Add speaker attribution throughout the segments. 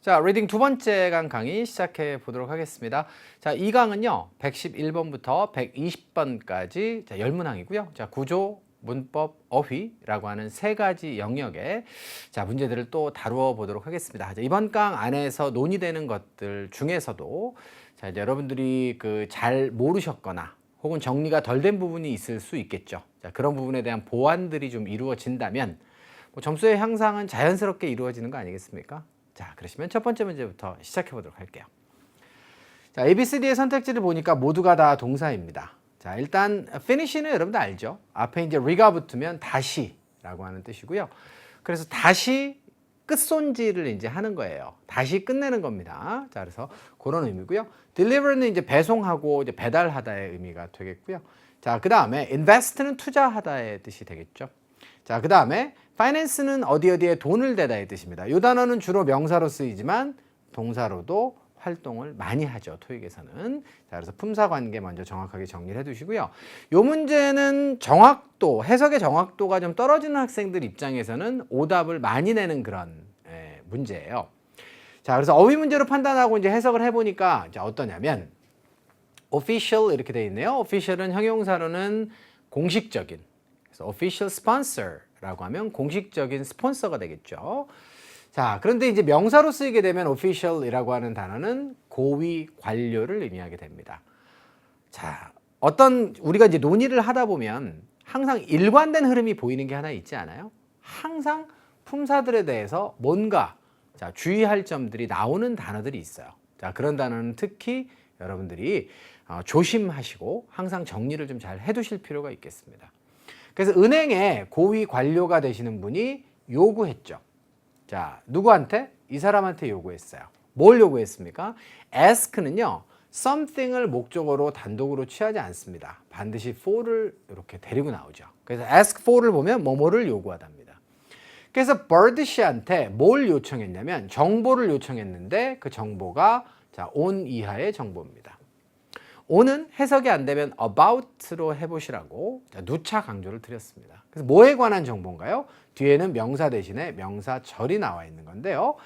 Speaker 1: 자, 리딩 두 번째 강 강의 시작해 보도록 하겠습니다. 자, 이 강은요, 111번부터 120번까지 열문항이고요. 자, 구조, 문법, 어휘라고 하는 세 가지 영역의 자, 문제들을 또 다루어 보도록 하겠습니다. 자, 이번 강 안에서 논의되는 것들 중에서도 자, 이제 여러분들이 잘 모르셨거나 혹은 정리가 덜 된 부분이 있을 수 있겠죠. 자, 그런 부분에 대한 보완들이 좀 이루어진다면 점수의 향상은 자연스럽게 이루어지는 거 아니겠습니까? 자, 그러시면 첫 번째 문제부터 시작해 보도록 할게요. 자, ABCD의 선택지를 보니까 모두가 다 동사입니다. 자, 일단 finish는 여러분들 알죠? 앞에 이제 re가 붙으면 다시라고 하는 뜻이고요. 그래서 다시 끝손질을 이제 하는 거예요. 다시 끝내는 겁니다. 자, 그래서 그런 의미고요. deliver는 이제 배송하고 이제 배달하다의 의미가 되겠고요. 자, 그다음에 invest는 투자하다의 뜻이 되겠죠. 자, 그다음에 finance는 어디에 돈을 대다의 뜻입니다. 이 단어는 주로 명사로 쓰이지만 동사로도 활동을 많이 하죠. 토익에서는. 자, 그래서 품사 관계 먼저 정확하게 정리를 해 두시고요. 이 문제는 정확도, 해석의 정확도가 좀 떨어지는 학생들 입장에서는 오답을 많이 내는 그런 문제예요. 자, 그래서 어휘 문제로 판단하고 이제 해석을 해 보니까 어떠냐면 official 이렇게 돼 있네요. official은 형용사로는 공식적인. 그래서 official sponsor라고 하면 공식적인 스폰서가 되겠죠. 자, 그런데 이제 명사로 쓰이게 되면 official이라고 하는 단어는 고위 관료를 의미하게 됩니다. 자, 우리가 이제 논의를 하다 보면 항상 일관된 흐름이 보이는 게 하나 있지 않아요? 항상 품사들에 대해서 뭔가 주의할 점들이 나오는 단어들이 있어요. 자, 그런 단어는 특히 여러분들이 조심하시고 항상 정리를 좀 잘 해두실 필요가 있겠습니다. 그래서 은행에 고위 관료가 되시는 분이 요구했죠. 자, 누구한테? 이 사람한테 요구했어요. 뭘 요구했습니까? ask는요, something을 목적어로 단독으로 취하지 않습니다. 반드시 for를 이렇게 데리고 나오죠. 그래서 ask for를 보면 뭐뭐를 요구하답니다. 그래서 bird 씨한테 뭘 요청했냐면 정보를 요청했는데 그 정보가 on 이하의 정보입니다. on은 해석이 안 되면 about로 해보시라고 누차 강조를 드렸습니다. 그래서 뭐에 관한 정보인가요? 뒤에는 명사 대신에 명사절이 나와 있는 건데요.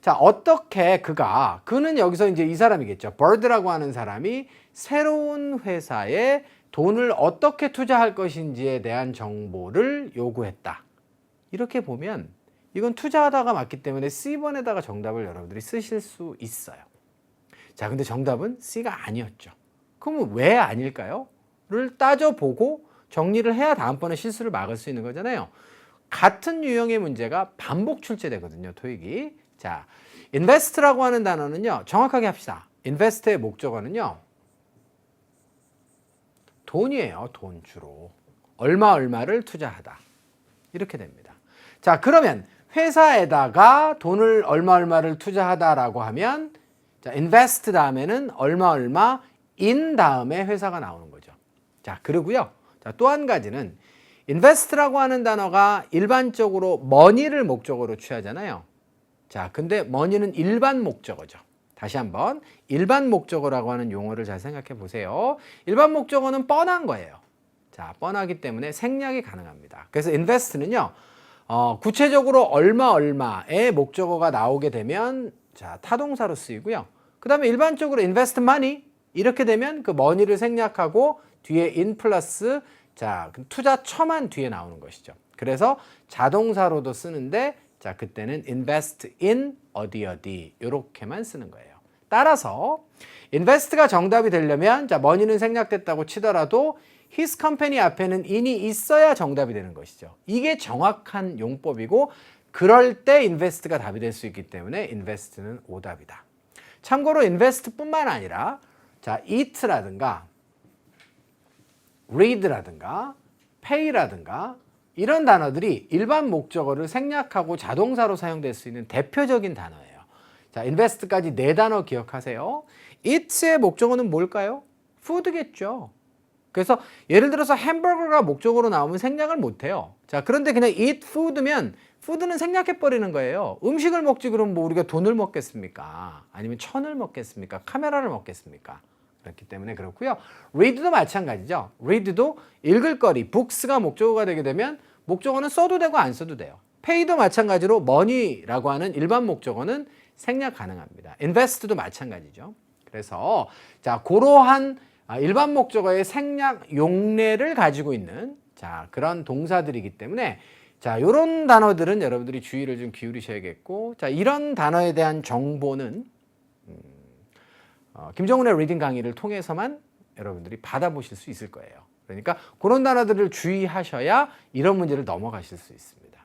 Speaker 1: 자, 어떻게 그는 여기서 이제 이 사람이겠죠. bird라고 하는 사람이 새로운 회사에 돈을 어떻게 투자할 것인지에 대한 정보를 요구했다. 이렇게 보면 이건 투자하다가 맞기 때문에 C번에다가 정답을 여러분들이 쓰실 수 있어요. 자, 근데 정답은 C가 아니었죠. 그러면 왜 아닐까요? 를 따져보고 정리를 해야 다음번에 실수를 막을 수 있는 거잖아요. 같은 유형의 문제가 반복 출제되거든요, 토익이. 자, invest라고 하는 단어는요, 정확하게 합시다. invest의 목적어는요, 돈이에요, 돈 주로. 얼마를 투자하다. 이렇게 됩니다. 자, 그러면 회사에다가 돈을 얼마를 투자하다라고 하면 자, invest 다음에는 얼마 in 다음에 회사가 나오는 거죠. 자, 그리고요. 자, 또 한 가지는 invest라고 하는 단어가 일반적으로 money를 목적어로 취하잖아요. 자, 근데 money는 일반 목적어죠. 다시 한번 일반 목적어라고 하는 용어를 잘 생각해 보세요. 일반 목적어는 뻔한 거예요. 자, 뻔하기 때문에 생략이 가능합니다. 그래서 invest는요. 구체적으로 얼마의 목적어가 나오게 되면 자, 타동사로 쓰이고요. 그 다음에 일반적으로 invest money 이렇게 되면 그 money를 생략하고 뒤에 in 플러스 자, 투자처만 뒤에 나오는 것이죠. 그래서 자동사로도 쓰는데 자, 그때는 invest in 어디 이렇게만 쓰는 거예요. 따라서 invest가 정답이 되려면 자, money는 생략됐다고 치더라도 his company 앞에는 in이 있어야 정답이 되는 것이죠. 이게 정확한 용법이고 그럴 때 invest가 답이 될 수 있기 때문에 invest는 오답이다. 참고로 invest뿐만 아니라 자, eat라든가 read라든가 pay라든가 이런 단어들이 일반 목적어를 생략하고 자동사로 사용될 수 있는 대표적인 단어예요. 자, invest까지 네 단어 기억하세요. eat의 목적어는 뭘까요? food겠죠. 그래서 예를 들어서 햄버거가 목적어로 나오면 생략을 못해요. 자, 그런데 그냥 eat food면 food는 생략해버리는 거예요. 음식을 먹지 그럼 뭐 우리가 돈을 먹겠습니까? 아니면 천을 먹겠습니까? 카메라를 먹겠습니까? 그렇기 때문에 그렇고요. read도 마찬가지죠. read도 읽을 거리, books가 목적어가 되게 되면 목적어는 써도 되고 안 써도 돼요. pay도 마찬가지로 money라고 하는 일반 목적어는 생략 가능합니다. invest도 마찬가지죠. 그래서 자, 그러한 일반 목적어의 생략 용례를 가지고 있는 자, 그런 동사들이기 때문에 자, 요런 단어들은 여러분들이 주의를 좀 기울이셔야겠고 자, 이런 단어에 대한 정보는 김정훈의 리딩 강의를 통해서만 여러분들이 받아보실 수 있을 거예요. 그러니까 그런 단어들을 주의하셔야 이런 문제를 넘어가실 수 있습니다.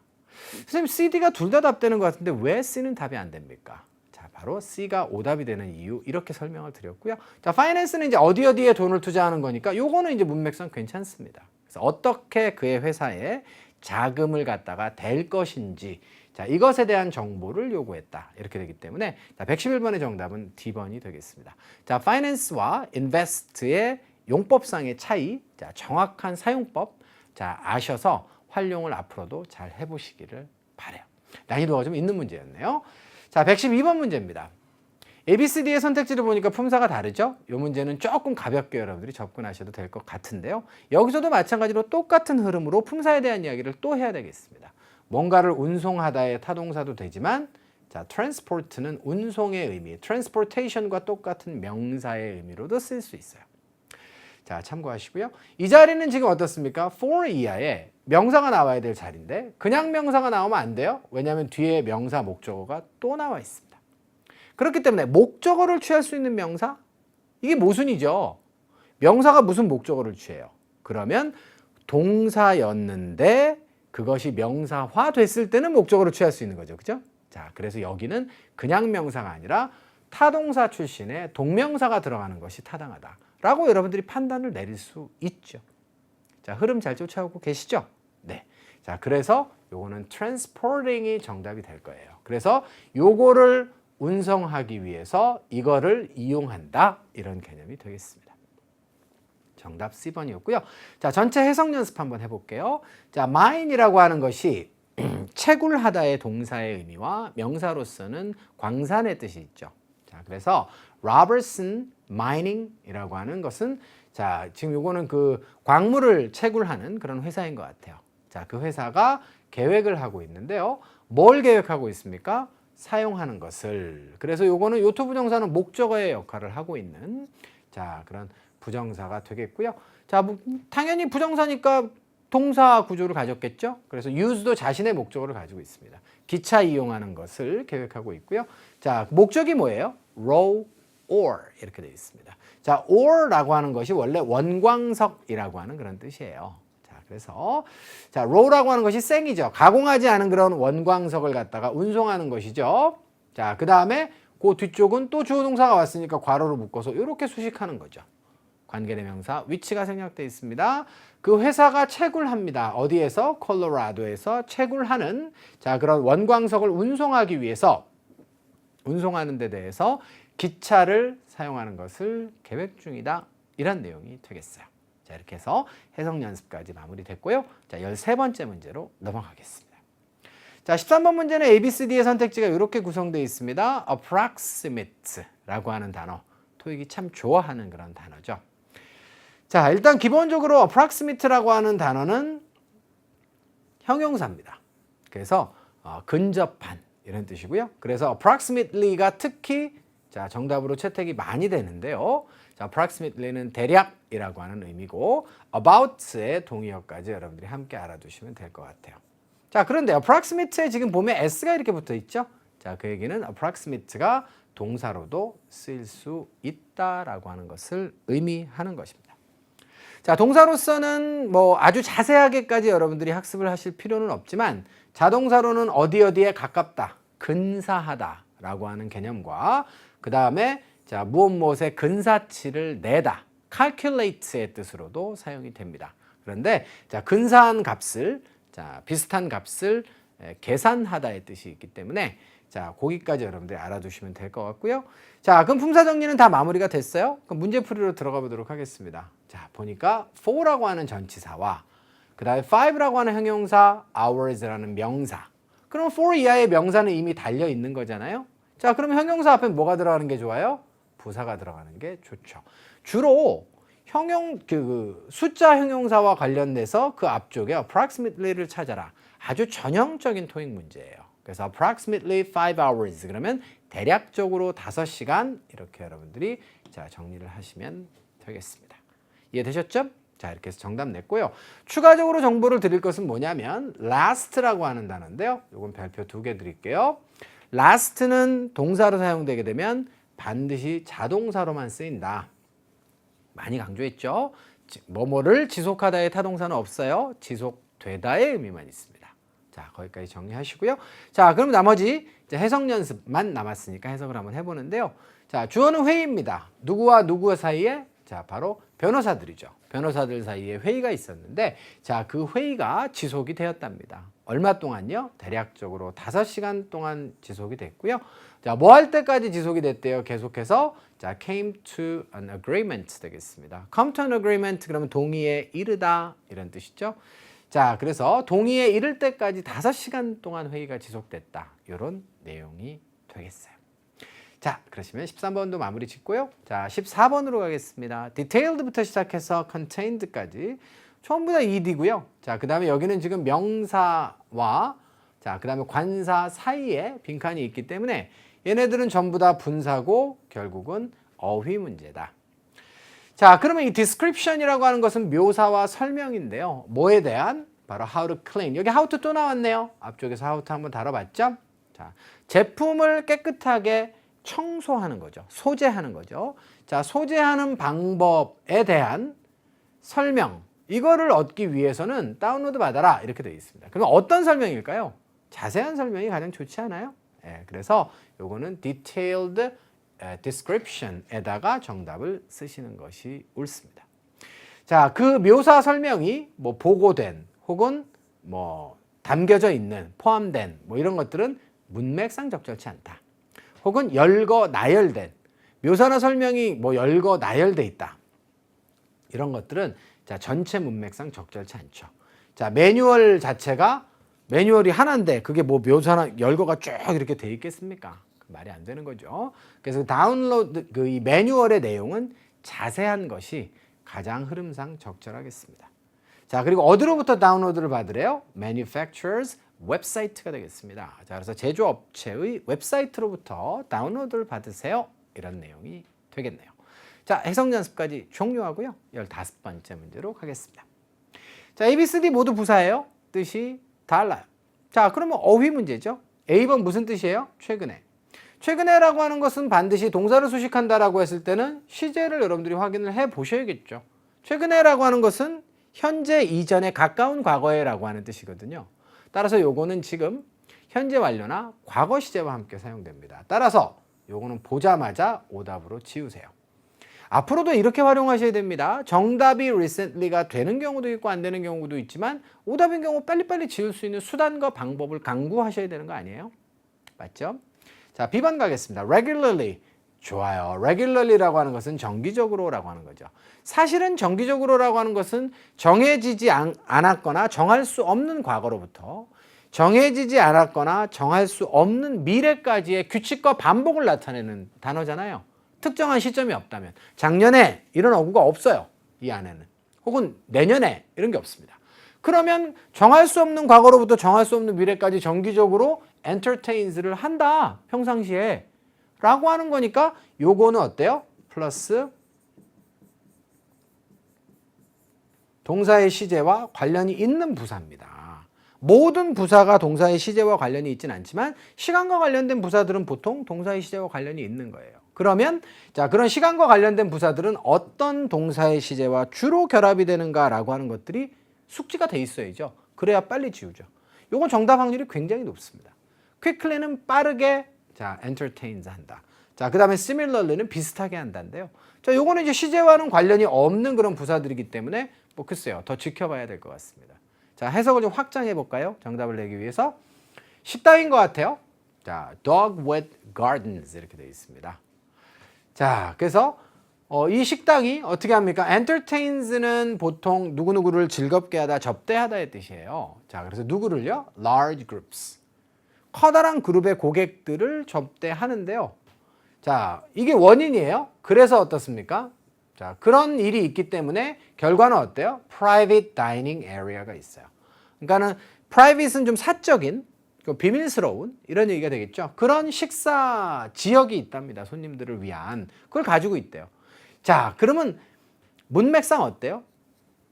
Speaker 1: 선생님 CD가 둘 다 답되는 것 같은데 왜 C는 답이 안 됩니까? 자, 바로 C가 오답이 되는 이유 이렇게 설명을 드렸고요. 자, 파이낸스는 이제 어디에 돈을 투자하는 거니까 요거는 이제 문맥상 괜찮습니다. 그래서 어떻게 그의 회사에 자금을 갖다가 댈 것인지 자, 이것에 대한 정보를 요구했다. 이렇게 되기 때문에 자, 111번의 정답은 D번이 되겠습니다. 자, finance와 invest의 용법상의 차이, 자, 정확한 사용법 자, 아셔서 활용을 앞으로도 잘 해보시기를 바라요. 난이도가 좀 있는 문제였네요. 자, 112번 문제입니다. ABCD의 선택지를 보니까 품사가 다르죠? 이 문제는 조금 가볍게 여러분들이 접근하셔도 될 것 같은데요. 여기서도 마찬가지로 똑같은 흐름으로 품사에 대한 이야기를 또 해야 되겠습니다. 뭔가를 운송하다의 타동사도 되지만 자, transport는 운송의 의미, transportation과 똑같은 명사의 의미로도 쓸 수 있어요. 자, 참고하시고요. 이 자리는 지금 어떻습니까? for 이하에 명사가 나와야 될 자리인데 그냥 명사가 나오면 안 돼요. 왜냐하면 뒤에 명사 목적어가 또 나와 있습니다. 그렇기 때문에 목적어를 취할 수 있는 명사? 이게 모순이죠. 명사가 무슨 목적어를 취해요? 그러면 동사였는데 그것이 명사화 됐을 때는 목적어를 취할 수 있는 거죠. 그죠? 자, 그래서 여기는 그냥 명사가 아니라 타동사 출신의 동명사가 들어가는 것이 타당하다라고 여러분들이 판단을 내릴 수 있죠. 자, 흐름 잘 쫓아오고 계시죠? 네. 자, 그래서 요거는 transporting이 정답이 될 거예요. 그래서 요거를 운송하기 위해서 이거를 이용한다. 이런 개념이 되겠습니다. 정답 C번이었고요. 자, 전체 해석 연습 한번 해볼게요. 자, mine이라고 하는 것이 채굴하다의 동사의 의미와 명사로서는 광산의 뜻이 있죠. 자, 그래서 Robertson Mining이라고 하는 것은 자, 지금 요거는 그 광물을 채굴하는 그런 회사인 것 같아요. 자, 그 회사가 계획을 하고 있는데요. 뭘 계획하고 있습니까? 사용하는 것을. 그래서 요거는 요토 부정사는 목적어의 역할을 하고 있는 자, 그런 부정사가 되겠고요. 자, 뭐 당연히 부정사니까 동사 구조를 가졌겠죠. 그래서 use도 자신의 목적어를 가지고 있습니다. 기차 이용하는 것을 계획하고 있고요. 자, 목적이 뭐예요? row or 이렇게 되어 있습니다. 자, or라고 하는 것이 원래 원광석이라고 하는 그런 뜻이에요. 자, 그래서 자, row라고 하는 것이 생이죠. 가공하지 않은 그런 원광석을 갖다가 운송하는 것이죠. 자, 그 다음에 그 뒤쪽은 또 주어 동사가 왔으니까 괄호로 묶어서 이렇게 수식하는 거죠. 관계대명사 위치가 생략되어 있습니다. 그 회사가 채굴합니다. 어디에서? 콜로라도에서 채굴하는 자, 그런 원광석을 운송하기 위해서 운송하는 데 대해서 기차를 사용하는 것을 계획 중이다. 이런 내용이 되겠어요. 자, 이렇게 해서 해석 연습까지 마무리됐고요. 자, 13번째 문제로 넘어가겠습니다. 자, 13번 문제는 ABCD의 선택지가 이렇게 구성되어 있습니다. approximate라고 하는 단어. 토익이 참 좋아하는 그런 단어죠. 자, 일단 기본적으로 approximate라고 하는 단어는 형용사입니다. 그래서 근접한 이런 뜻이고요. 그래서 approximately가 특히 자, 정답으로 채택이 많이 되는데요. 자, approximately는 대략이라고 하는 의미고 about의 동의어까지 여러분들이 함께 알아두시면 될 것 같아요. 자, 그런데 approximate에 지금 보면 s가 이렇게 붙어 있죠. 자, 그 얘기는 approximate가 동사로도 쓰일 수 있다라고 하는 것을 의미하는 것입니다. 자, 동사로서는 뭐 아주 자세하게까지 여러분들이 학습을 하실 필요는 없지만 자동사로는 어디에 가깝다, 근사하다라고 하는 개념과 그 다음에 자, 무엇의 근사치를 내다, calculate의 뜻으로도 사용이 됩니다. 그런데 자, 근사한 값을 자, 비슷한 값을 계산하다의 뜻이 있기 때문에 자, 거기까지 여러분들이 알아두시면 될 것 같고요. 자, 그럼 품사 정리는 다 마무리가 됐어요? 그럼 문제풀이로 들어가 보도록 하겠습니다. 자, 보니까 for라고 하는 전치사와 그 다음에 five라고 하는 형용사, hours라는 명사. 그럼 for 이하의 명사는 이미 달려 있는 거잖아요. 자, 그럼 형용사 앞에 뭐가 들어가는 게 좋아요? 부사가 들어가는 게 좋죠. 주로 숫자 형용사와 관련돼서 그 앞쪽에 approximately를 찾아라. 아주 전형적인 토익 문제예요. 그래서 approximately 5 hours 그러면 대략적으로 5시간 이렇게 여러분들이 자 정리를 하시면 되겠습니다. 이해되셨죠? 자 이렇게 해서 정답 냈고요. 추가적으로 정보를 드릴 것은 뭐냐면 last라고 하는 단어인데요. 이건 별표 2개 드릴게요. last는 동사로 사용되게 되면 반드시 자동사로만 쓰인다. 많이 강조했죠. 뭐뭐를 지속하다의 타동사는 없어요. 지속되다의 의미만 있습니다. 자 거기까지 정리하시고요. 자 그럼 나머지 이제 해석 연습만 남았으니까 해석을 한번 해보는데요. 자 주어는 회의입니다. 누구와 누구 사이에? 자 바로 변호사들이죠. 변호사들 사이에 회의가 있었는데 자 그 회의가 지속이 되었답니다. 얼마 동안요? 대략적으로 5시간 동안 지속이 됐고요. 자, 뭐 할 때까지 지속이 됐대요? 계속해서 자 came to an agreement 되겠습니다. come to an agreement 그러면 동의에 이르다 이런 뜻이죠. 자, 그래서 동의에 이를 때까지 5시간 동안 회의가 지속됐다. 이런 내용이 되겠어요. 자, 그러시면 13번도 마무리 짓고요. 자, 14번으로 가겠습니다. detailed부터 시작해서 contained까지 전부 다 ed고요. 자, 그다음에 여기는 지금 명사와 자, 그다음에 관사 사이에 빈칸이 있기 때문에 얘네들은 전부 다 분사고 결국은 어휘 문제다. 자, 그러면 이 description이라고 하는 것은 묘사와 설명인데요. 뭐에 대한? 바로 how to clean. 여기 how to 또 나왔네요. 앞쪽에서 how to 한번 다뤄봤죠? 자, 제품을 깨끗하게 청소하는 거죠. 소재하는 거죠. 자, 소재하는 방법에 대한 설명. 이거를 얻기 위해서는 다운로드 받아라. 이렇게 되어 있습니다. 그럼 어떤 설명일까요? 자세한 설명이 가장 좋지 않아요? 예, 그래서 요거는 detailed description에다가 정답을 쓰시는 것이 옳습니다. 자, 그 묘사 설명이 뭐 보고된 혹은 뭐 담겨져 있는 포함된 뭐 이런 것들은 문맥상 적절치 않다. 혹은 열거 나열된 묘사나 설명이 뭐 열거 나열돼 있다. 이런 것들은 자, 전체 문맥상 적절치 않죠. 자, 매뉴얼 자체가 매뉴얼이 하나인데 그게 뭐 묘사나 열거가 쭉 이렇게 돼 있겠습니까? 말이 안 되는 거죠. 그래서 다운로드 그 이 매뉴얼의 내용은 자세한 것이 가장 흐름상 적절하겠습니다. 자, 그리고 어디로부터 다운로드를 받으래요? Manufacturer's 웹사이트가 되겠습니다. 자, 그래서 제조업체의 웹사이트로부터 다운로드를 받으세요. 이런 내용이 되겠네요. 자, 해석 연습까지 종료하고요. 15번째 문제로 가겠습니다. 자, A, B, C, D 모두 부사예요. 뜻이 달라요. 자, 그러면 어휘 문제죠. A번 무슨 뜻이에요? 최근에. 최근에라고 하는 것은 반드시 동사를 수식한다라고 했을 때는 시제를 여러분들이 확인을 해 보셔야겠죠. 최근에라고 하는 것은 현재 이전에 가까운 과거에라고 하는 뜻이거든요. 따라서 요거는 지금 현재 완료나 과거 시제와 함께 사용됩니다. 따라서 요거는 보자마자 오답으로 지우세요. 앞으로도 이렇게 활용하셔야 됩니다. 정답이 recently가 되는 경우도 있고 안 되는 경우도 있지만 오답인 경우 빨리빨리 지울 수 있는 수단과 방법을 강구하셔야 되는 거 아니에요? 맞죠? 자, B번 가겠습니다. regularly. 좋아요. regularly라고 하는 것은 정기적으로라고 하는 거죠. 사실은 정기적으로라고 하는 것은 정해지지 않았거나 정할 수 없는 과거로부터 정해지지 않았거나 정할 수 없는 미래까지의 규칙과 반복을 나타내는 단어잖아요. 특정한 시점이 없다면 작년에 이런 어구가 없어요. 이 안에는. 혹은 내년에 이런 게 없습니다. 그러면 정할 수 없는 과거로부터 정할 수 없는 미래까지 정기적으로 entertains를 한다. 평상시에. 라고 하는 거니까 요거는 어때요? 플러스 동사의 시제와 관련이 있는 부사입니다. 모든 부사가 동사의 시제와 관련이 있진 않지만 시간과 관련된 부사들은 보통 동사의 시제와 관련이 있는 거예요. 그러면 자, 그런 시간과 관련된 부사들은 어떤 동사의 시제와 주로 결합이 되는가라고 하는 것들이 숙지가 돼 있어야죠. 그래야 빨리 지우죠. 요건 정답 확률이 굉장히 높습니다. quickly는 빠르게 자, entertains 한다. 자, 그다음에 similarly는 비슷하게 한다인데요. 자, 요거는 이제 시제와는 관련이 없는 그런 부사들이기 때문에 뭐 글쎄요. 더 지켜봐야 될 것 같습니다. 자, 해석을 좀 확장해 볼까요? 정답을 내기 위해서. 식당인 것 같아요. 자, dog with gardens 이렇게 되어 있습니다. 자, 그래서 이 식당이 어떻게 합니까? entertains는 보통 누구누구를 즐겁게 하다, 접대하다의 뜻이에요. 자, 그래서 누구를요? large groups. 커다란 그룹의 고객들을 접대하는데요. 자, 이게 원인이에요. 그래서 어떻습니까? 자, 그런 일이 있기 때문에 결과는 어때요? private dining area가 있어요. 그러니까는 private는 좀 사적인, 비밀스러운 이런 얘기가 되겠죠. 그런 식사 지역이 있답니다. 손님들을 위한. 그걸 가지고 있대요. 자, 그러면 문맥상 어때요?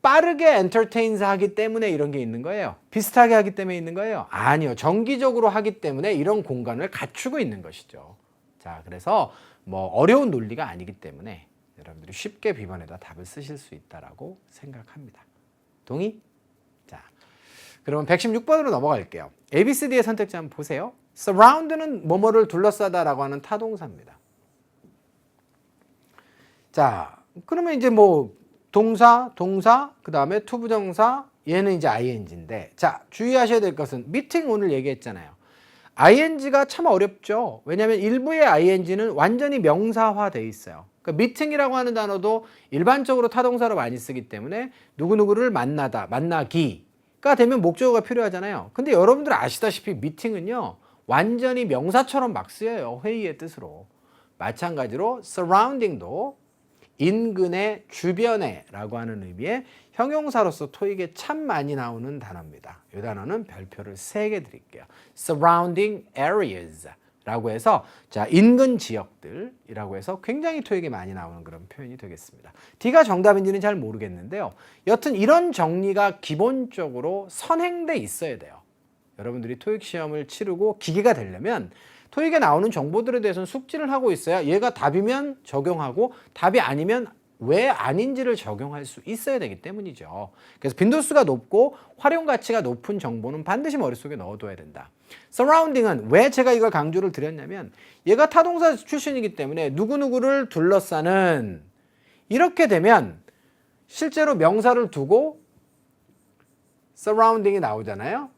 Speaker 1: 빠르게 엔터테인스 하기 때문에 이런 게 있는 거예요? 비슷하게 하기 때문에 있는 거예요? 아니요. 정기적으로 하기 때문에 이런 공간을 갖추고 있는 것이죠. 자, 그래서 뭐 어려운 논리가 아니기 때문에 여러분들이 쉽게 비번에다 답을 쓰실 수 있다라고 생각합니다. 동의? 자, 그러면 116번으로 넘어갈게요. ABCD의 선택지 한번 보세요. surround는 뭐뭐를 둘러싸다라고 하는 타동사입니다. 자, 그러면 이제 뭐 동사, 그 다음에 투부정사, 얘는 이제 ing인데, 자, 주의하셔야 될 것은 미팅 오늘 얘기했잖아요. ing가 참 어렵죠. 왜냐하면 일부의 ing는 완전히 명사화돼 있어요. 그러니까 미팅이라고 하는 단어도 일반적으로 타동사로 많이 쓰기 때문에 누구누구를 만나다, 만나기가 되면 목적어가 필요하잖아요. 근데 여러분들 아시다시피 미팅은요, 완전히 명사처럼 막 쓰여요. 회의의 뜻으로. 마찬가지로 surrounding도 인근의, 주변에 라고 하는 의미의 형용사로서 토익에 참 많이 나오는 단어입니다. 이 단어는 별표를 3개 드릴게요. surrounding areas 라고 해서, 자, 인근 지역들이라고 해서 굉장히 토익에 많이 나오는 그런 표현이 되겠습니다. D가 정답인지는 잘 모르겠는데요. 여튼 이런 정리가 기본적으로 선행돼 있어야 돼요. 여러분들이 토익 시험을 치르고 기계가 되려면 토익에 나오는 정보들에 대해서는 숙지를 하고 있어야 얘가 답이면 적용하고 답이 아니면 왜 아닌지를 적용할 수 있어야 되기 때문이죠. 그래서 빈도수가 높고 활용 가치가 높은 정보는 반드시 머릿속에 넣어둬야 된다. surrounding은 왜 제가 이걸 강조를 드렸냐면 얘가 타동사 출신이기 때문에 누구누구를 둘러싸는, 이렇게 되면 실제로 명사를 두고 surrounding이 나오잖아요.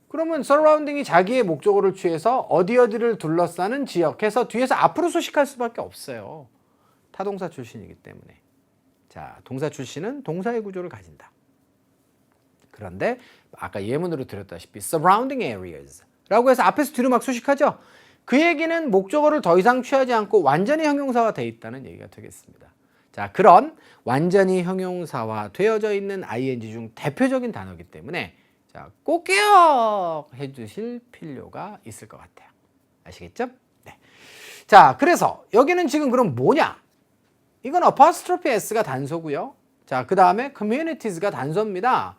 Speaker 1: 그러면 surrounding이 자기의 목적어를 취해서 어디를 둘러싸는 지역 해서 뒤에서 앞으로 수식할 수밖에 없어요. 타동사 출신이기 때문에. 자, 동사 출신은 동사의 구조를 가진다. 그런데 아까 예문으로 드렸다시피 surrounding areas 라고 해서 앞에서 뒤로 막 수식하죠. 그 얘기는 목적어를 더 이상 취하지 않고 완전히 형용사화 되어 있다는 얘기가 되겠습니다. 자, 그런 완전히 형용사화 되어져 있는 ing 중 대표적인 단어이기 때문에 자, 꼭 기억해 주실 필요가 있을 것 같아요. 아시겠죠? 네. 자, 그래서 여기는 지금 그럼 뭐냐? 이건 apostrophe s가 단소고요. 자, 그 다음에 communities가 단소입니다.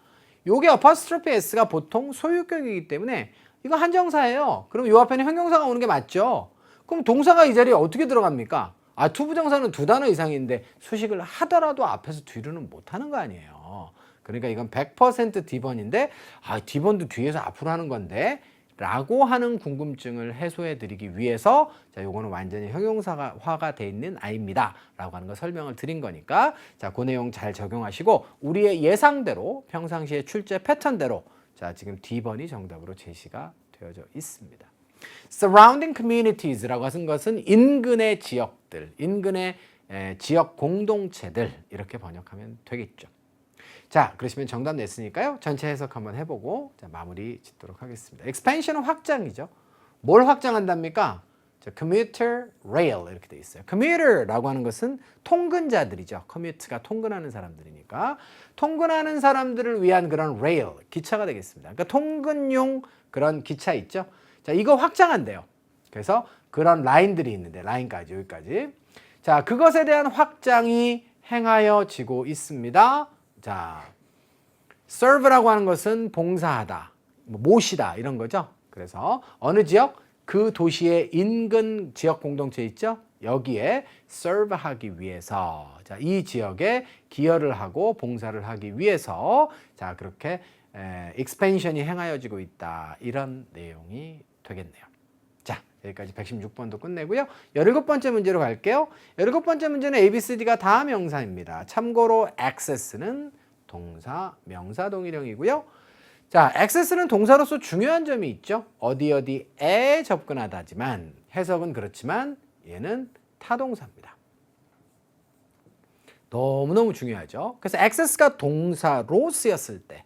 Speaker 1: 요게 apostrophe s가 보통 소유격이기 때문에 이거 한정사예요. 그럼 요 앞에는 형용사가 오는 게 맞죠? 그럼 동사가 이 자리에 어떻게 들어갑니까? 아, 투부정사는 2단어 이상인데 수식을 하더라도 앞에서 뒤로는 못하는 거 아니에요. 그러니까 이건 100% D번인데 아, D번도 뒤에서 앞으로 하는 건데 라고 하는 궁금증을 해소해 드리기 위해서 자, 요거는 완전히 형용사화가 돼 있는 아입니다 라고 하는 거 설명을 드린 거니까 자, 그 내용 잘 적용하시고 우리의 예상대로 평상시의 출제 패턴대로 자, 지금 D번이 정답으로 제시가 되어져 있습니다. surrounding communities라고 하는 것은 인근의 지역들, 인근의 지역 공동체들 이렇게 번역하면 되겠죠. 자, 그러시면 정답 냈으니까요. 전체 해석 한번 해보고 자, 마무리 짓도록 하겠습니다. expansion은 확장이죠. 뭘 확장한답니까? 자, commuter rail 이렇게 돼 있어요. commuter라고 하는 것은 통근자들이죠. commute가 통근하는 사람들이니까 통근하는 사람들을 위한 그런 rail, 기차가 되겠습니다. 그러니까 통근용 그런 기차 있죠. 자, 이거 확장한대요. 그래서 그런 라인들이 있는데 라인까지 여기까지. 자, 그것에 대한 확장이 행하여지고 있습니다. 자, serve라고 하는 것은 봉사하다, 모시다 이런 거죠. 그래서 어느 지역? 그 도시의 인근 지역 공동체 있죠? 여기에 serve하기 위해서 자, 이 지역에 기여를 하고 봉사를 하기 위해서 자, 그렇게 expansion이 행하여지고 있다. 이런 내용이 되겠네요. 자, 여기까지 116번도 끝내고요. 17번째 문제로 갈게요. 17번째 문제는 ABCD가 다 명사입니다. 참고로 access는 동사, 명사 동일형이고요. 자, access는 동사로서 중요한 점이 있죠. 어디에 접근하다지만 해석은 그렇지만 얘는 타동사입니다. 너무너무 중요하죠. 그래서 access가 동사로 쓰였을 때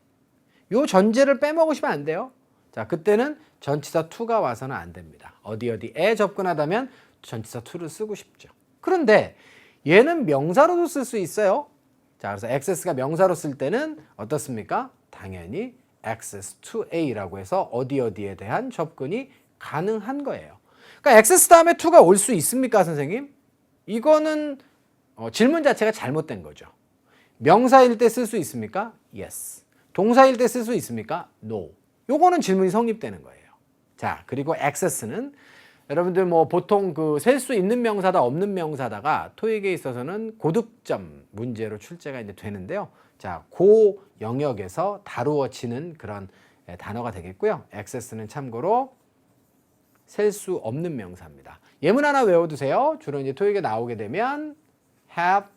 Speaker 1: 요 전제를 빼먹으시면 안 돼요. 자, 그때는 전치사 to가 와서는 안 됩니다. 어디에 접근하다면 전치사 to를 쓰고 싶죠. 그런데 얘는 명사로도 쓸 수 있어요. 자, 그래서 access가 명사로 쓸 때는 어떻습니까? 당연히 access to A라고 해서 어디에 대한 접근이 가능한 거예요. 그러니까 access 다음에 to가 올 수 있습니까, 선생님? 이거는 질문 자체가 잘못된 거죠. 명사일 때 쓸 수 있습니까? Yes. 동사일 때 쓸 수 있습니까? No. 요거는 질문이 성립되는 거예요. 자, 그리고 access는 여러분들 뭐 보통 그 셀 수 있는 명사다 없는 명사다가 토익에 있어서는 고득점 문제로 출제가 이제 되는데요. 자, 그 영역에서 다루어지는 그런 단어가 되겠고요. access는 참고로 셀 수 없는 명사입니다. 예문 하나 외워두세요. 주로 이제 토익에 나오게 되면 have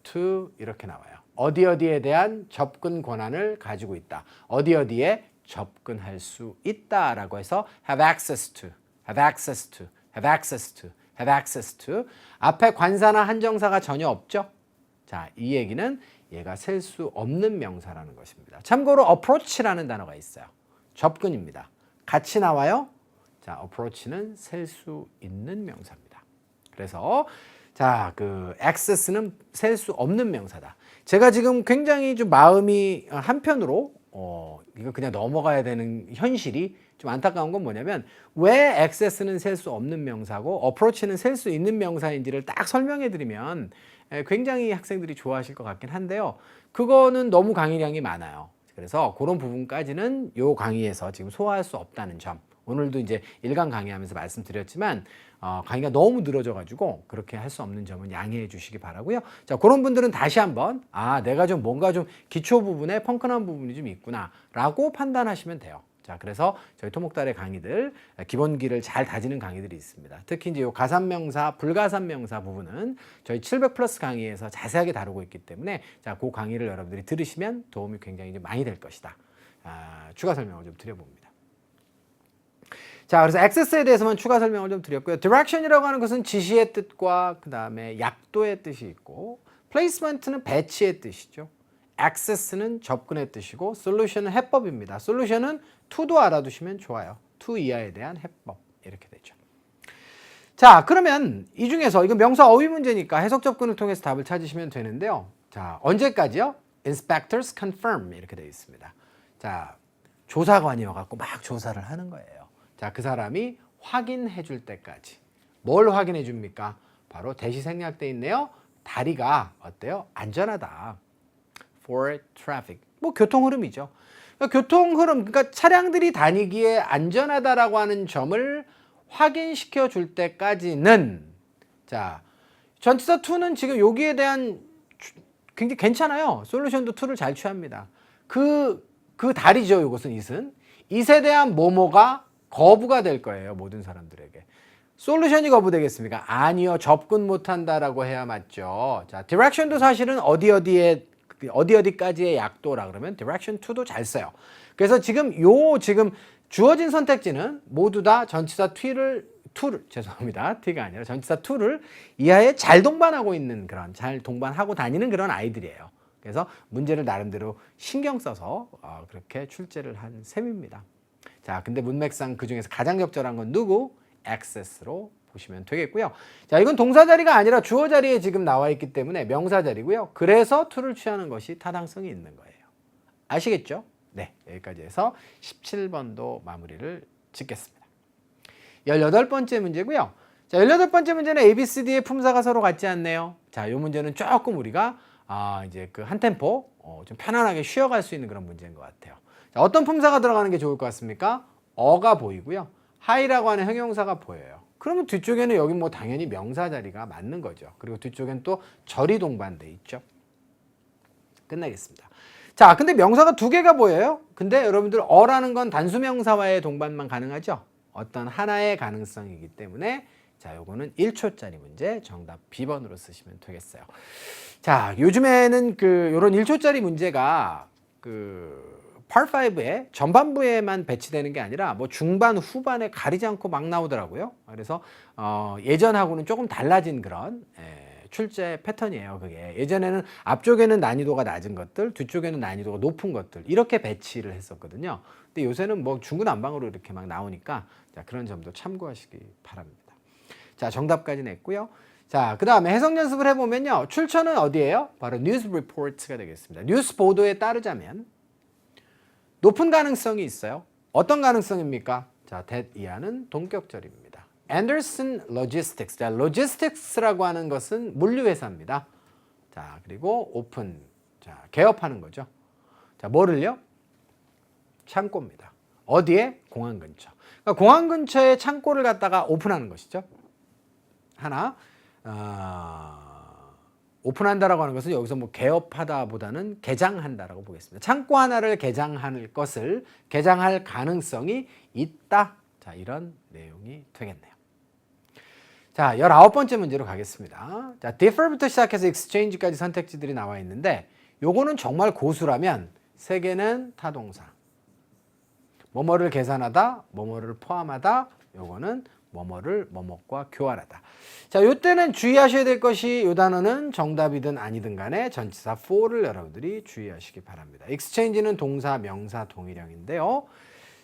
Speaker 1: to 이렇게 나와요. 어디에 대한 접근 권한을 가지고 있다. 어디에 접근할 수 있다라고 해서 have access to, have access to, have access to, have access to. 앞에 관사나 한정사가 전혀 없죠. 자, 이 얘기는 얘가 셀 수 없는 명사라는 것입니다. 참고로 approach라는 단어가 있어요. 접근입니다. 같이 나와요. 자, approach는 셀 수 있는 명사입니다. 그래서 자, 그 access는 셀 수 없는 명사다. 제가 지금 굉장히 좀 마음이 한편으로 이거 그냥 넘어가야 되는 현실이 좀 안타까운 건 뭐냐면 왜 access는 셀 수 없는 명사고 approach는 셀 수 있는 명사인지를 딱 설명해 드리면 굉장히 학생들이 좋아하실 것 같긴 한데요. 그거는 너무 강의량이 많아요. 그래서 그런 부분까지는 요 강의에서 지금 소화할 수 없다는 점. 오늘도 이제 1강 강의하면서 말씀드렸지만 강의가 너무 늘어져가지고 그렇게 할 수 없는 점은 양해해 주시기 바라고요. 자, 그런 분들은 다시 한번 내가 좀 뭔가 좀 기초 부분에 펑크난 부분이 좀 있구나라고 판단하시면 돼요. 자, 그래서 저희 토목달의 강의들 기본기를 잘 다지는 강의들이 있습니다. 특히 이제 요 가산명사, 불가산명사 부분은 저희 700 플러스 강의에서 자세하게 다루고 있기 때문에 자, 그 강의를 여러분들이 들으시면 도움이 굉장히 좀 많이 될 것이다. 추가 설명을 좀 드려봅니다. 자, 그래서 access에 대해서만 추가 설명을 좀 드렸고요. direction이라고 하는 것은 지시의 뜻과 그 다음에 약도의 뜻이 있고, placement는 배치의 뜻이죠. access는 접근의 뜻이고, solution은 해법입니다. solution은 to도 알아두시면 좋아요. to 이하에 대한 해법 이렇게 되죠. 자, 그러면 이 중에서 이건 명사 어휘 문제니까 해석 접근을 통해서 답을 찾으시면 되는데요. 자, 언제까지요? Inspectors confirm 이렇게 되어 있습니다. 자, 조사관이 와갖고 막 조사를 하는 거예요. 자, 그 사람이 확인해 줄 때까지. 뭘 확인해 줍니까? 바로 대시 생략돼 있네요. 다리가 어때요? 안전하다. For traffic. 뭐 교통 흐름이죠. 그러니까 교통 흐름, 그러니까 차량들이 다니기에 안전하다라고 하는 점을 확인시켜 줄 때까지는 자, 전치사 to는 지금 여기에 대한 굉장히 괜찮아요. 솔루션도 to를 잘 취합니다. 그 다리죠. 이것은 it은. it에 대한 뭐뭐가 거부가 될 거예요. 모든 사람들에게. 솔루션이 거부되겠습니까? 아니요. 접근 못한다라고 해야 맞죠. 자, direction도 사실은 어디까지의 약도라 그러면 direction to도 잘 써요. 그래서 지금 주어진 선택지는 모두 다 전치사 to를 죄송합니다. t가 아니라 전치사 to를 이하에 잘 동반하고 있는 그런 잘 동반하고 다니는 그런 아이들이에요. 그래서 문제를 나름대로 신경 써서 그렇게 출제를 한 셈입니다. 자, 근데 문맥상 그 중에서 가장 적절한 건 누구? access로 보시면 되겠고요. 자, 이건 동사 자리가 아니라 주어 자리에 지금 나와 있기 때문에 명사 자리고요. 그래서 to를 취하는 것이 타당성이 있는 거예요. 아시겠죠? 네, 여기까지 해서 17번도 마무리를 짓겠습니다. 18번째 문제고요. 자, 18번째 문제는 A, B, C, D의 품사가 서로 같지 않네요. 자, 이 문제는 조금 우리가 이제 그 한 템포 좀 편안하게 쉬어갈 수 있는 그런 문제인 것 같아요. 자, 어떤 품사가 들어가는 게 좋을 것 같습니까? 어가 보이고요. 하이라고 하는 형용사가 보여요. 그러면 뒤쪽에는 여기 뭐 당연히 명사 자리가 맞는 거죠. 그리고 뒤쪽엔 또 절이 동반돼 있죠. 끝나겠습니다. 자, 근데 명사가 두 개가 보여요. 근데 여러분들 어라는 건 단수 명사와의 동반만 가능하죠. 어떤 하나의 가능성이기 때문에 자, 요거는 1초짜리 문제 정답 B번으로 쓰시면 되겠어요. 자, 요즘에는 요런 1초짜리 문제가 Part 5에 전반부에만 배치되는 게 아니라 뭐 중반 후반에 가리지 않고 막 나오더라고요. 그래서 예전하고는 조금 달라진 그런 출제 패턴이에요. 그게 예전에는 앞쪽에는 난이도가 낮은 것들, 뒤쪽에는 난이도가 높은 것들 이렇게 배치를 했었거든요. 근데 요새는 뭐 중구난방으로 이렇게 막 나오니까 자, 그런 점도 참고하시기 바랍니다. 자, 정답까지 냈고요. 자, 그 다음에 해석 연습을 해보면요. 출처는 어디예요? 바로 뉴스 리포트가 되겠습니다. 뉴스 보도에 따르자면 높은 가능성이 있어요. 어떤 가능성입니까? 자, that 이하는 동격절입니다. Anderson Logistics. 자, logistics라고 하는 것은 물류회사입니다. 자, 그리고 오픈. 자, 개업하는 거죠. 자, 뭐를요? 창고입니다. 어디에? 공항 근처. 그러니까 공항 근처에 창고를 갖다가 오픈하는 것이죠. 하나, 오픈한다라고 하는 것은 여기서 뭐 개업하다보다는 개장한다라고 보겠습니다. 창고 하나를 개장할 것을 개장할 가능성이 있다. 자, 이런 내용이 되겠네요. 자, 19번째 문제로 가겠습니다. 자, differ부터 시작해서 exchange까지 선택지들이 나와 있는데 요거는 정말 고수라면 세 개는 타동사. 뭐뭐를 계산하다, 뭐뭐를 포함하다, 요거는 뭐뭐를 뭐뭐과 교환하다. 자, 요때는 주의하셔야 될 것이 요 단어는 정답이든 아니든 간에 전치사 for를 여러분들이 주의하시기 바랍니다. exchange는 동사, 명사, 동일형인데요.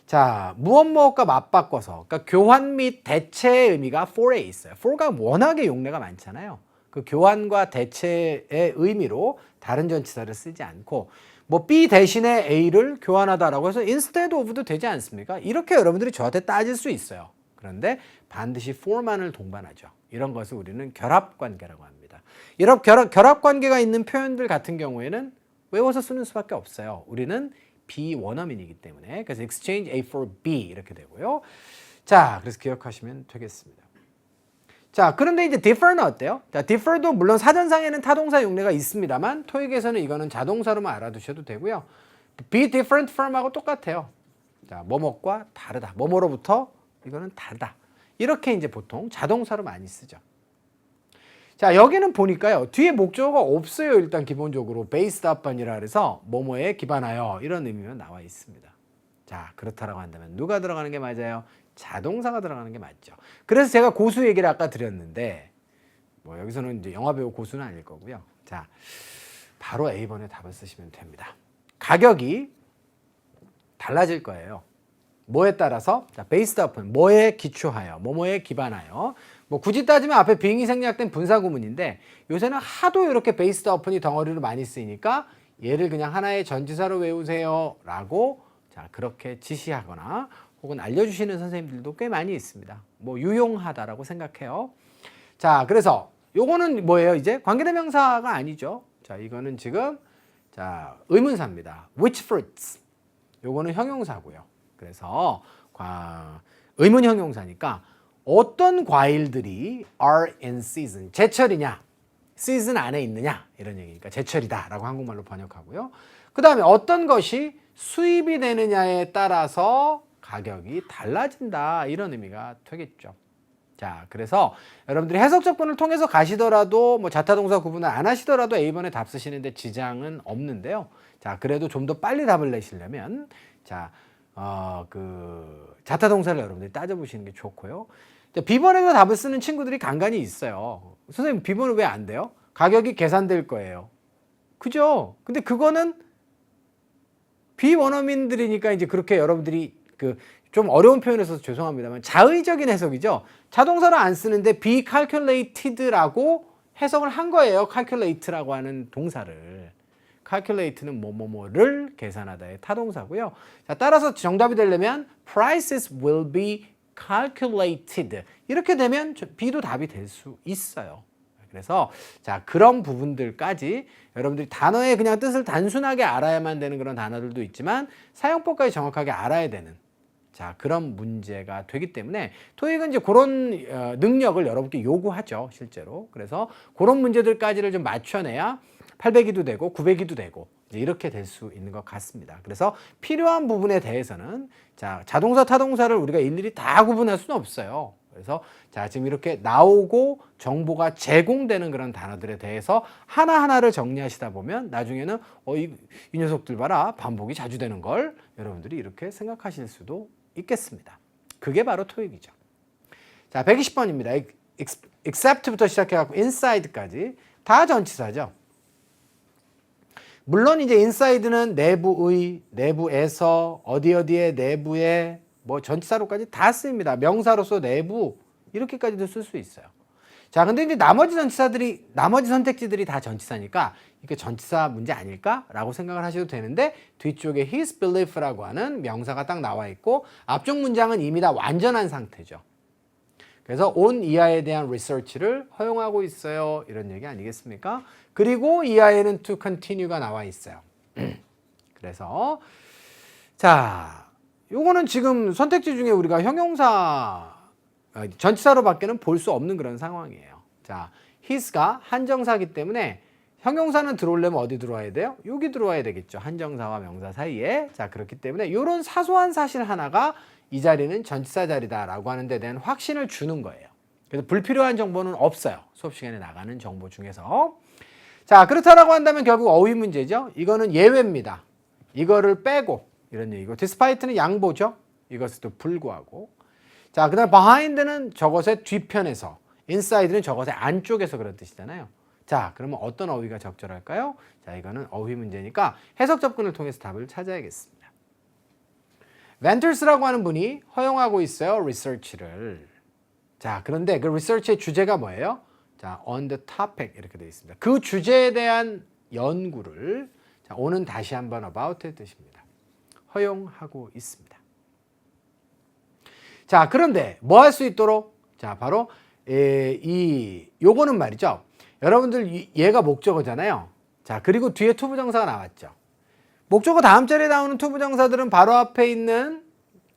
Speaker 1: 자, 무엇과 맞바꿔서, 그러니까 교환 및 대체의 의미가 for에 있어요. for가 워낙에 용례가 많잖아요. 그 교환과 대체의 의미로 다른 전치사를 쓰지 않고 뭐 B 대신에 A를 교환하다라고 해서 instead of도 되지 않습니까? 이렇게 여러분들이 저한테 따질 수 있어요. 그런데 반드시 for만을 동반하죠. 이런 것을 우리는 결합관계라고 합니다. 이런 결합관계가 있는 표현들 같은 경우에는 외워서 쓰는 수밖에 없어요. 우리는 비원어민이기 때문에. 그래서 exchange A for B 이렇게 되고요. 자, 그래서 기억하시면 되겠습니다. 자, 그런데 이제 differ는 어때요? 자, differ도 물론 사전상에는 타동사 용례가 있습니다만 토익에서는 이거는 자동사로만 알아두셔도 되고요. be different from하고 똑같아요. 자, 뭐뭐과 다르다. 뭐뭐로부터 이거는 다르다. 이렇게 이제 보통 자동사로 많이 쓰죠. 자, 여기는 보니까요. 뒤에 목적어가 없어요. 일단 기본적으로 based upon이라 그래서 뭐뭐에 기반하여 이런 의미만 나와 있습니다. 자, 그렇다라고 한다면 누가 들어가는 게 맞아요? 자동사가 들어가는 게 맞죠. 그래서 제가 고수 얘기를 아까 드렸는데 뭐 여기서는 이제 영화 배우 고수는 아닐 거고요. 자, 바로 A번에 답을 쓰시면 됩니다. 가격이 달라질 거예요. 뭐에 따라서? 자, based upon, 뭐에 기초하여, 뭐뭐에 기반하여. 뭐 굳이 따지면 앞에 being이 생략된 분사구문인데 요새는 하도 이렇게 based upon이 덩어리로 많이 쓰이니까 얘를 그냥 하나의 전치사로 외우세요 라고 자, 그렇게 지시하거나 혹은 알려주시는 선생님들도 꽤 많이 있습니다. 뭐 유용하다라고 생각해요. 자, 그래서 요거는 뭐예요? 이제 관계대명사가 아니죠. 자, 이거는 지금 자, 의문사입니다. Which fruits? 요거는 형용사고요. 그래서 의문 형용사니까 어떤 과일들이 are in season, 제철이냐, season 안에 있느냐 이런 얘기니까 제철이다라고 한국말로 번역하고요. 그 다음에 어떤 것이 수입이 되느냐에 따라서 가격이 달라진다 이런 의미가 되겠죠. 자, 그래서 여러분들이 해석적분을 통해서 가시더라도 뭐 자타동사 구분을 안 하시더라도 A번에 답 쓰시는데 지장은 없는데요. 자, 그래도 좀 더 빨리 답을 내시려면 자, 자타동사를 여러분들이 따져보시는 게 좋고요. 자, B번에서 답을 쓰는 친구들이 간간히 있어요. 선생님, B번은 왜 안 돼요? 가격이 계산될 거예요. 그죠? 근데 그거는 비원어민들이니까 이제 그렇게 여러분들이 좀 어려운 표현에서 죄송합니다만 자의적인 해석이죠. 자동사로 안 쓰는데 be calculated라고 해석을 한 거예요. calculate라고 하는 동사를. calculate는 뭐뭐뭐를 계산하다의 타동사고요. 자, 따라서 정답이 되려면 prices will be calculated. 이렇게 되면 B도 답이 될 수 있어요. 그래서 자, 그런 부분들까지 여러분들이 단어의 그냥 뜻을 단순하게 알아야만 되는 그런 단어들도 있지만 사용법까지 정확하게 알아야 되는 자, 그런 문제가 되기 때문에 토익은 이제 그런 능력을 여러분께 요구하죠, 실제로. 그래서 그런 문제들까지를 좀 맞춰내야 800이도 되고 900이도 되고 이제 이렇게 될 수 있는 것 같습니다. 그래서 필요한 부분에 대해서는 자, 자동사, 타동사를 우리가 일일이 다 구분할 수는 없어요. 그래서 자, 지금 이렇게 나오고 정보가 제공되는 그런 단어들에 대해서 하나하나를 정리하시다 보면 나중에는 이 녀석들 봐라, 반복이 자주 되는 걸 여러분들이 이렇게 생각하실 수도 있겠습니다. 그게 바로 토익이죠. 자, 120번입니다. except부터 시작해갖고 inside까지 다 전치사죠. 물론 이제 inside는 내부의, 내부에서, 어디에, 내부에, 뭐 전치사로까지 다 쓰입니다. 명사로서 내부 이렇게까지도 쓸 수 있어요. 자, 근데 이제 나머지 선택지들이 다 전치사니까 이게 전치사 문제 아닐까라고 생각을 하셔도 되는데 뒤쪽에 his belief라고 하는 명사가 딱 나와 있고 앞쪽 문장은 이미 다 완전한 상태죠. 그래서 on 이하에 대한 research를 허용하고 있어요. 이런 얘기 아니겠습니까? 그리고 이하에는 to continue가 나와 있어요. 그래서 자, 요거는 지금 선택지 중에 우리가 형용사 전치사로밖에는 볼 수 없는 그런 상황이에요. 자, his가 한정사기 때문에 형용사는 들어오려면 어디 들어와야 돼요? 여기 들어와야 되겠죠. 한정사와 명사 사이에. 자, 그렇기 때문에 이런 사소한 사실 하나가 이 자리는 전치사 자리다라고 하는 데 대한 확신을 주는 거예요. 그래서 불필요한 정보는 없어요. 수업 시간에 나가는 정보 중에서. 자, 그렇다라고 한다면 결국 어휘 문제죠. 이거는 예외입니다. 이거를 빼고 이런 얘기고 despite는 양보죠. 이것에도 불구하고. 자, 그다음 behind는 저것의 뒤편에서, inside는 저것의 안쪽에서 그런 뜻이잖아요. 자, 그러면 어떤 어휘가 적절할까요? 자, 이거는 어휘 문제니까 해석 접근을 통해서 답을 찾아야겠습니다. 벤터스라고 하는 분이 허용하고 있어요. research를. 자, 그런데 그 research의 주제가 뭐예요? 자, on the topic 이렇게 되어 있습니다. 그 주제에 대한 연구를 자, 오는 다시 한번 about의 뜻입니다. 허용하고 있습니다. 자, 그런데 뭐 할 수 있도록? 자, 바로 요거는 말이죠. 여러분들 얘가 목적어잖아요. 자, 그리고 뒤에 투부정사가 나왔죠. 목적어 다음 자리에 나오는 투부정사들은 바로 앞에 있는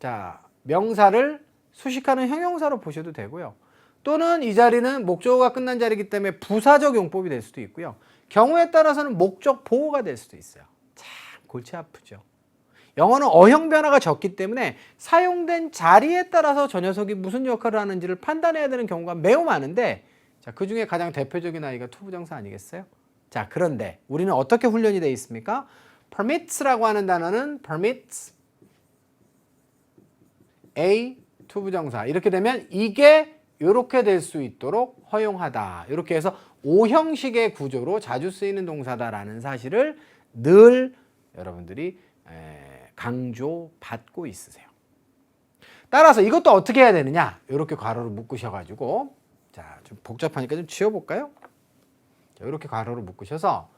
Speaker 1: 자, 명사를 수식하는 형용사로 보셔도 되고요. 또는 이 자리는 목적어가 끝난 자리이기 때문에 부사적 용법이 될 수도 있고요. 경우에 따라서는 목적 보호가 될 수도 있어요. 참 골치 아프죠. 영어는 어형 변화가 적기 때문에 사용된 자리에 따라서 저 녀석이 무슨 역할을 하는지를 판단해야 되는 경우가 매우 많은데 자, 그 중에 가장 대표적인 아이가 투부정사 아니겠어요? 자, 그런데 우리는 어떻게 훈련이 되어 있습니까? permits라고 하는 단어는 permits a 투부정사 이렇게 되면 이게 이렇게 될 수 있도록 허용하다. 이렇게 해서 오형식의 구조로 자주 쓰이는 동사다라는 사실을 늘 여러분들이 강조받고 있으세요. 따라서 이것도 어떻게 해야 되느냐? 이렇게 괄호를 묶으셔가지고 자, 좀 복잡하니까 좀 지워볼까요? 자, 이렇게 괄호를 묶으셔서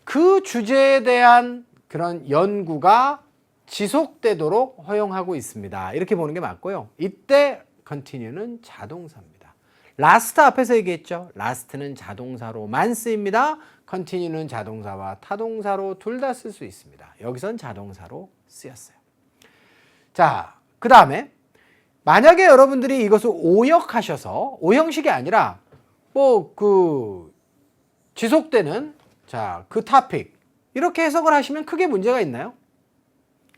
Speaker 1: 그 주제에 대한 그런 연구가 지속되도록 허용하고 있습니다. 이렇게 보는 게 맞고요. 이때 continue는 자동사입니다. last 앞에서 얘기했죠. last는 자동사로만 쓰입니다. continue는 자동사와 타동사로 둘 다 쓸 수 있습니다. 여기선 자동사로 쓰였어요. 자, 그 다음에 만약에 여러분들이 이것을 오역하셔서 오형식이 아니라 뭐 그 지속되는 자, 그 topic 이렇게 해석을 하시면 크게 문제가 있나요?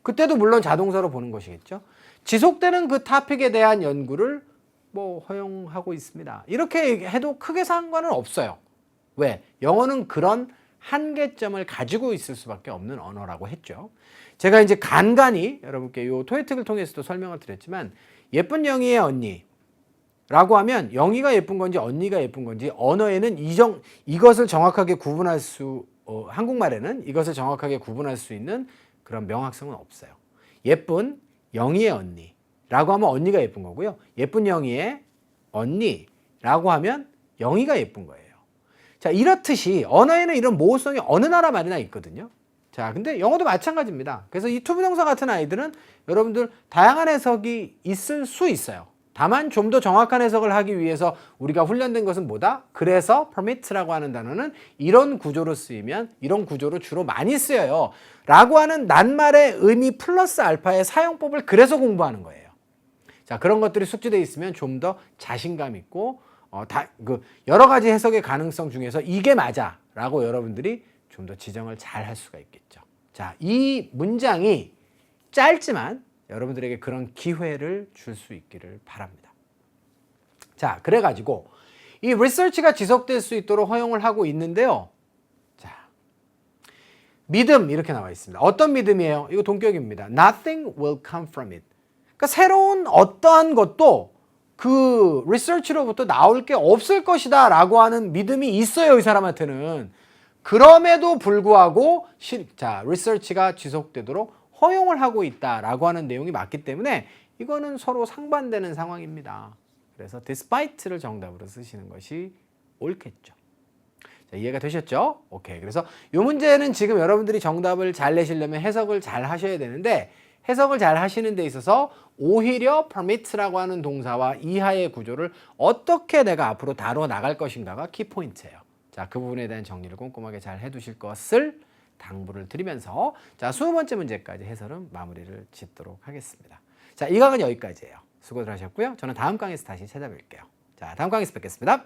Speaker 1: 그때도 물론 자동사로 보는 것이겠죠. 지속되는 그 topic에 대한 연구를 뭐 허용하고 있습니다. 이렇게 해도 크게 상관은 없어요. 왜? 영어는 그런 한계점을 가지고 있을 수밖에 없는 언어라고 했죠. 제가 이제 간간히 여러분께 요 토익을 통해서도 설명을 드렸지만 예쁜 영희의 언니 라고 하면 영희가 예쁜 건지 언니가 예쁜 건지 언어에는 이것을 정확하게 구분할 수 한국말에는 이것을 정확하게 구분할 수 있는 그런 명확성은 없어요. 예쁜 영희의 언니라고 하면 언니가 예쁜 거고요. 예쁜 영희의 언니라고 하면 영희가 예쁜 거예요. 자, 이렇듯이 언어에는 이런 모호성이 어느 나라 말이나 있거든요. 자, 근데 영어도 마찬가지입니다. 그래서 이 투부정사 같은 아이들은 여러분들 다양한 해석이 있을 수 있어요. 다만 좀 더 정확한 해석을 하기 위해서 우리가 훈련된 것은 뭐다? 그래서 permit라고 하는 단어는 이런 구조로 쓰이면 이런 구조로 주로 많이 쓰여요. 라고 하는 낱말의 의미 플러스 알파의 사용법을 그래서 공부하는 거예요. 자, 그런 것들이 숙지되어 있으면 좀 더 자신감 있고 여러 가지 해석의 가능성 중에서 이게 맞아 라고 여러분들이 좀 더 지정을 잘 할 수가 있겠죠. 자, 이 문장이 짧지만 여러분들에게 그런 기회를 줄 수 있기를 바랍니다. 자, 그래가지고 이 리서치가 지속될 수 있도록 허용을 하고 있는데요. 자, 믿음 이렇게 나와 있습니다. 어떤 믿음이에요? 이거 동격입니다. Nothing will come from it. 그러니까 새로운 어떠한 것도 그 리서치로부터 나올 게 없을 것이다 라고 하는 믿음이 있어요. 이 사람한테는. 그럼에도 불구하고 자, 리서치가 지속되도록 허용을 하고 있다라고 하는 내용이 맞기 때문에 이거는 서로 상반되는 상황입니다. 그래서 despite를 정답으로 쓰시는 것이 옳겠죠. 자, 자, 이해가 되셨죠? 오케이. 그래서 이 문제는 지금 여러분들이 정답을 잘 내시려면 해석을 잘 하셔야 되는데 해석을 잘 하시는 데 있어서 오히려 permit라고 하는 동사와 이하의 구조를 어떻게 내가 앞으로 다뤄 나갈 것인가가 키포인트예요. 자, 그 부분에 대한 정리를 꼼꼼하게 잘 해두실 것을 당부를 드리면서 자, 20번째 문제까지 해설은 마무리를 짓도록 하겠습니다. 자, 이 강은 여기까지예요. 수고들 하셨고요. 저는 다음 강에서 다시 찾아뵐게요. 자, 다음 강에서 뵙겠습니다.